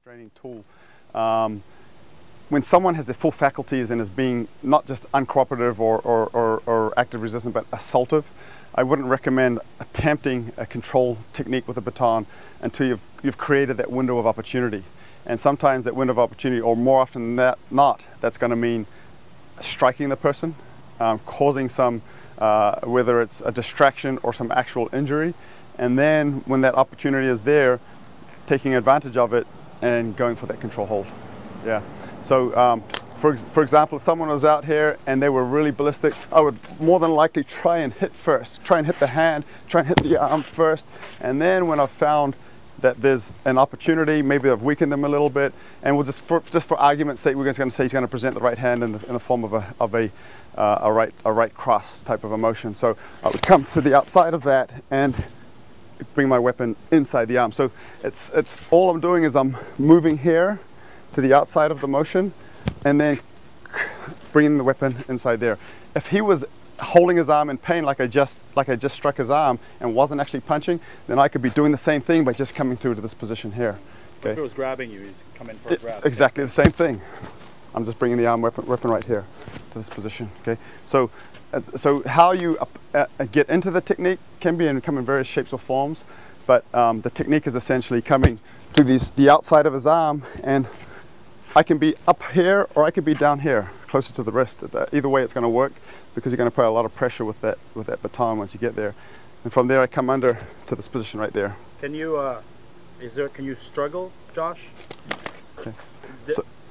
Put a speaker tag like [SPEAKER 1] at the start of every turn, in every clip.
[SPEAKER 1] restraining tool. When someone has their full faculties and is being not just uncooperative or active resistant, but assaultive, I wouldn't recommend attempting a control technique with a baton until you've created that window of opportunity. And sometimes that window of opportunity, or more often than not, that's going to mean striking the person, causing some, whether it's a distraction or some actual injury. And then when that opportunity is there, taking advantage of it and going for that control hold. Yeah. So for example, if someone was out here and they were really ballistic, I would more than likely try and hit first. Try and hit the hand, try and hit the arm first. And then when I've found that there's an opportunity, maybe I've weakened them a little bit, and we'll just for argument's sake, we're going to say he's going to present the right hand in the form of a right cross type of a motion. So I would come to the outside of that and bring my weapon inside the arm. So it's all I'm doing is I'm moving here to the outside of the motion and then bringing the weapon inside there. If he was holding his arm in pain like I just struck his arm and wasn't actually punching, then I could be doing the same thing by just coming through to this position here. Okay?
[SPEAKER 2] If it was grabbing you, he's coming for a grab.
[SPEAKER 1] Exactly the same thing. I'm just bringing the arm weapon right here to this position. Okay, so how you get into the technique come in various shapes or forms, but the technique is essentially coming to the outside of his arm, and I can be up here or I could be down here, closer to the wrist. Either way, it's going to work because you're going to put a lot of pressure with that baton once you get there. And from there, I come under to this position right there.
[SPEAKER 2] Can you can you struggle, Josh?
[SPEAKER 1] Okay.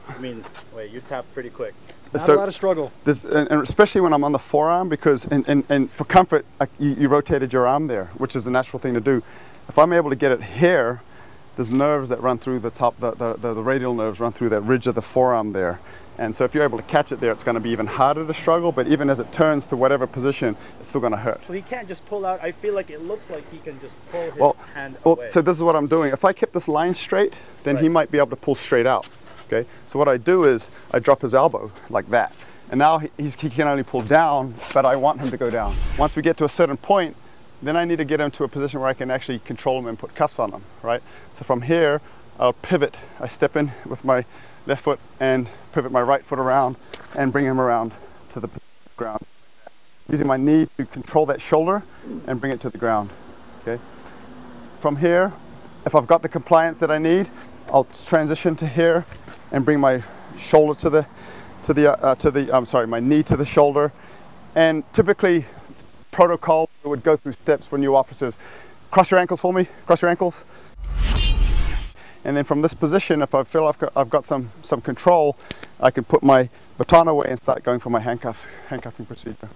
[SPEAKER 2] I mean, wait, you tap pretty quick.
[SPEAKER 3] Not a lot of struggle.
[SPEAKER 1] And especially when I'm on the forearm, because and for comfort, you rotated your arm there, which is the natural thing to do. If I'm able to get it here, there's nerves that run through the top, the radial nerves run through that ridge of the forearm there. And so if you're able to catch it there, it's going to be even harder to struggle, but even as it turns to whatever position, it's still going to hurt.
[SPEAKER 2] So he can't just pull out. I feel like it looks like he can just pull his hand away.
[SPEAKER 1] So this is what I'm doing. If I kept this line straight, then he might be able to pull straight out. Okay? So what I do is I drop his elbow like that. And now he can only pull down, but I want him to go down. Once we get to a certain point, then I need to get him to a position where I can actually control him and put cuffs on him, right? So from here, I'll pivot. I step in with my left foot and pivot my right foot around and bring him around to the ground. Using my knee to control that shoulder and bring it to the ground, okay? From here, if I've got the compliance that I need, I'll transition to here and bring my shoulder my knee to the shoulder. And typically, protocol would go through steps for new officers. Cross your ankles for me, cross your ankles. And then from this position, if I feel I've got some control, I can put my baton away and start going for my handcuffing procedure.